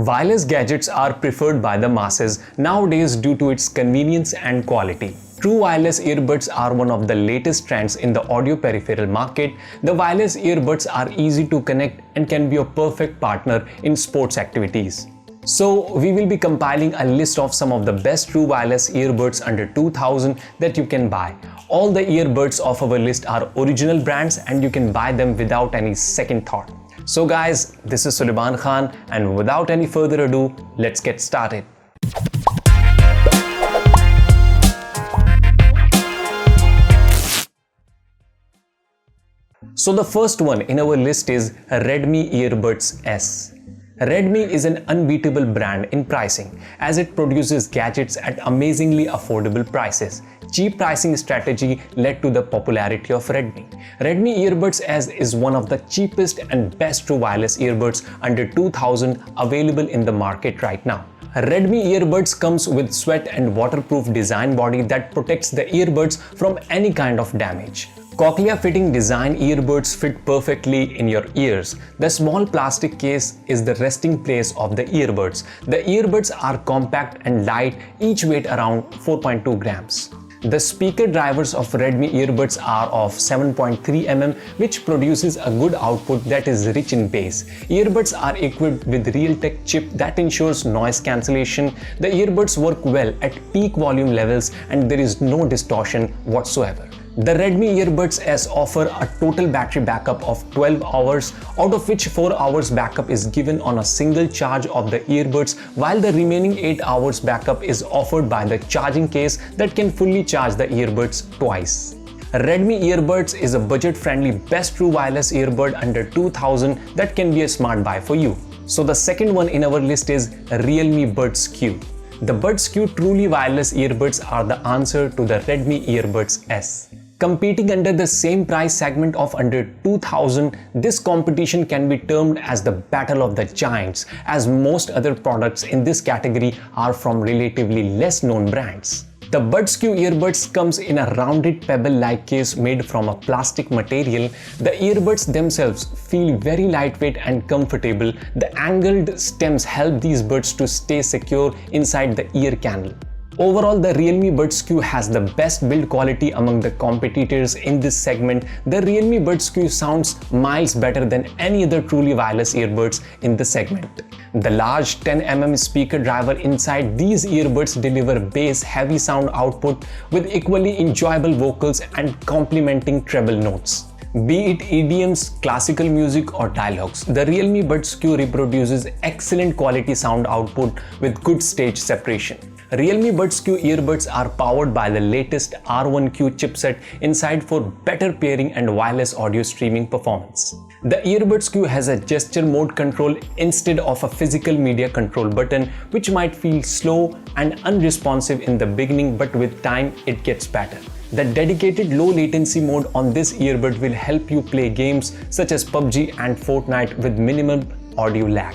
Wireless gadgets are preferred by the masses nowadays due to its convenience and quality. True wireless earbuds are one of the latest trends in the audio peripheral market. The wireless earbuds are easy to connect and can be a perfect partner in sports activities. So, we will be compiling a list of some of the best true wireless earbuds under 2000 that you can buy. All the earbuds of our list are original brands and you can buy them without any second thought. So guys, this is Sulaiman Khan, and without any further ado, let's get started. So the first one in our list is Redmi Earbuds S. Redmi is an unbeatable brand in pricing as it produces gadgets at amazingly affordable prices. Cheap pricing strategy led to the popularity of Redmi. Redmi Earbuds S is one of the cheapest and best true wireless earbuds under 2000 available in the market right now. Redmi Earbuds comes with sweat and waterproof design body that protects the earbuds from any kind of damage. Cochlear fitting design earbuds fit perfectly in your ears. The small plastic case is the resting place of the earbuds. The earbuds are compact and light, each weight around 4.2 grams. The speaker drivers of Redmi earbuds are of 7.3 mm, which produces a good output that is rich in bass. Earbuds are equipped with Realtek chip that ensures noise cancellation. The earbuds work well at peak volume levels and there is no distortion whatsoever. The Redmi Earbuds S offer a total battery backup of 12 hours, out of which 4 hours backup is given on a single charge of the earbuds, while the remaining 8 hours backup is offered by the charging case that can fully charge the earbuds twice. Redmi Earbuds is a budget-friendly best true wireless earbud under 2000 that can be a smart buy for you. So the second one in our list is Realme Buds Q. The Buds Q truly wireless earbuds are the answer to the Redmi Earbuds S. Competing under the same price segment of under 2000, this competition can be termed as the battle of the giants, as most other products in this category are from relatively less known brands. The Buds Q earbuds comes in a rounded pebble-like case made from a plastic material. The earbuds themselves feel very lightweight and comfortable. The angled stems help these buds to stay secure inside the ear canal. Overall, the Realme Buds Q has the best build quality among the competitors in this segment. The Realme Buds Q sounds miles better than any other truly wireless earbuds in the segment. The large 10 mm speaker driver inside these earbuds deliver bass heavy sound output with equally enjoyable vocals and complementing treble notes. Be it EDMs, classical music or dialogues, the Realme Buds Q reproduces excellent quality sound output with good stage separation. Realme Buds Q earbuds are powered by the latest R1Q chipset inside for better pairing and wireless audio streaming performance. The Earbuds Q has a gesture mode control instead of a physical media control button, which might feel slow and unresponsive in the beginning, but with time it gets better. The dedicated low latency mode on this earbud will help you play games such as PUBG and Fortnite with minimal audio lag.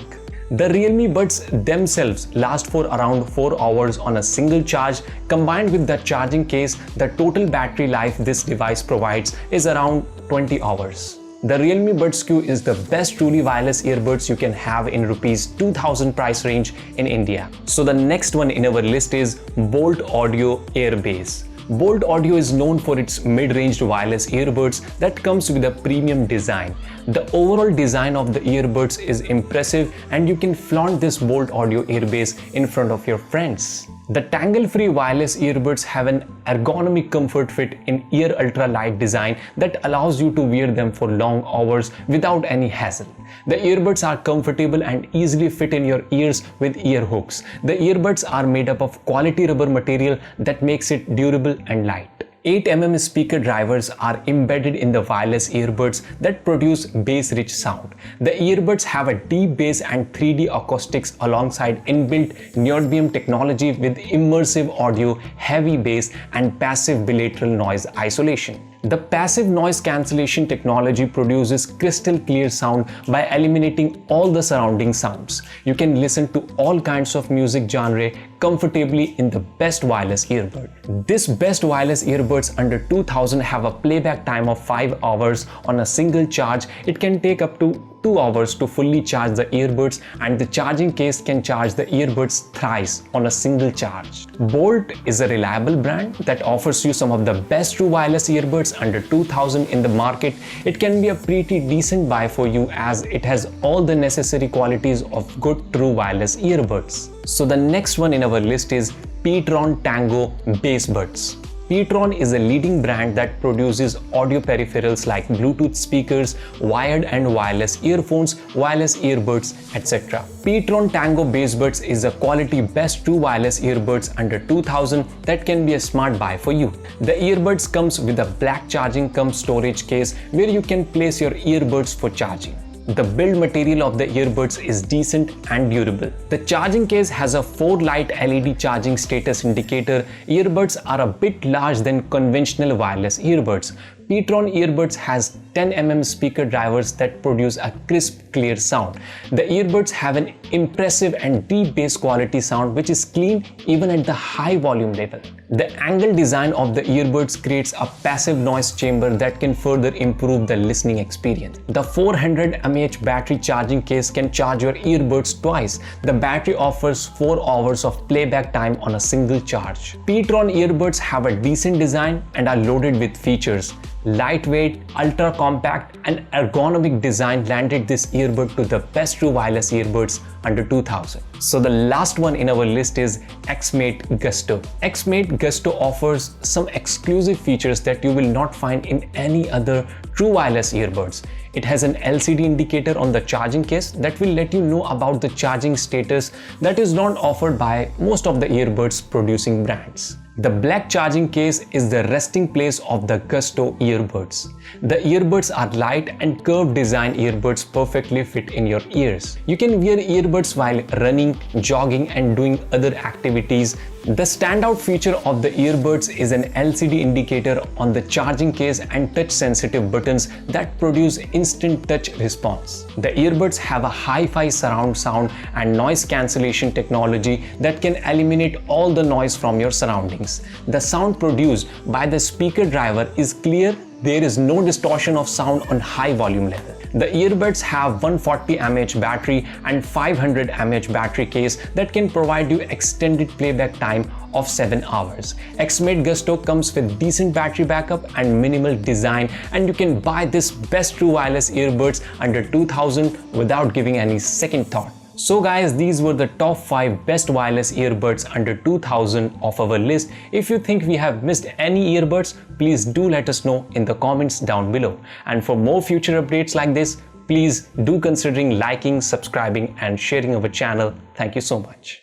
The Realme Buds themselves last for around 4 hours on a single charge. Combined with the charging case, the total battery life this device provides is around 20 hours. The Realme Buds Q is the best truly wireless earbuds you can have in Rs 2000 price range in India. So the next one in our list is Bolt Audio Airbase. Bolt Audio is known for its mid-range wireless earbuds that comes with a premium design. The overall design of the earbuds is impressive and you can flaunt this Bolt Audio Airbase in front of your friends. The tangle-free wireless earbuds have an ergonomic comfort fit in ear ultra-light design that allows you to wear them for long hours without any hassle. The earbuds are comfortable and easily fit in your ears with ear hooks. The earbuds are made up of quality rubber material that makes it durable and light. 8 mm speaker drivers are embedded in the wireless earbuds that produce bass-rich sound. The earbuds have a deep bass and 3D acoustics alongside inbuilt neodymium technology with immersive audio, heavy bass, and passive bilateral noise isolation. The passive noise cancellation technology produces crystal clear sound by eliminating all the surrounding sounds. You can listen to all kinds of music genre comfortably in the best wireless earbud. This best wireless earbuds under 2000 have a playback time of 5 hours on a single charge. It can take up to 2 hours to fully charge the earbuds, and the charging case can charge the earbuds thrice on a single charge. Bolt is a reliable brand that offers you some of the best true wireless earbuds under 2000 in the market. It can be a pretty decent buy for you as it has all the necessary qualities of good true wireless earbuds. So the next one in our list is Petron Tango Bass Buds. Petron is a leading brand that produces audio peripherals like Bluetooth speakers, wired and wireless earphones, wireless earbuds, etc. Petron Tango Bass Buds is a quality best true wireless earbuds under 2000 that can be a smart buy for you. The earbuds comes with a black charging cum storage case where you can place your earbuds for charging. The build material of the earbuds is decent and durable. The charging case has a 4-light LED charging status indicator. Earbuds are a bit large than conventional wireless earbuds. Petron earbuds has 10mm speaker drivers that produce a crisp, clear sound. The earbuds have an impressive and deep bass quality sound which is clean even at the high volume level. The angle design of the earbuds creates a passive noise chamber that can further improve the listening experience. The 400 mAh battery charging case can charge your earbuds twice. The battery offers 4 hours of playback time on a single charge. Petron earbuds have a decent design and are loaded with features. Lightweight, ultra compact and ergonomic design landed this earbud to the best true wireless earbuds under 2000. So the last one in our list is XMate Gusto. XMate Gusto offers some exclusive features that you will not find in any other true wireless earbuds. It has an LCD indicator on the charging case that will let you know about the charging status that is not offered by most of the earbuds producing brands. The black charging case is the resting place of the Gusto earbuds. The earbuds are light and curved design earbuds perfectly fit in your ears. You can wear earbuds while running, jogging and doing other activities. The standout feature of the earbuds is an LCD indicator on the charging case and touch sensitive buttons that produce instant touch response. The earbuds have a hi-fi surround sound and noise cancellation technology that can eliminate all the noise from your surroundings. The sound produced by the speaker driver is clear. There is no distortion of sound on high volume level. The earbuds have 140 mAh battery and 500 mAh battery case that can provide you extended playback time of 7 hours. XMate Gusto comes with decent battery backup and minimal design, and you can buy this best true wireless earbuds under 2000 without giving any second thought. So guys, these were the top 5 best wireless earbuds under 2000 of our list. If you think we have missed any earbuds, please do let us know in the comments down below. And for more future updates like this, please do considering liking, subscribing and sharing our channel. Thank you so much.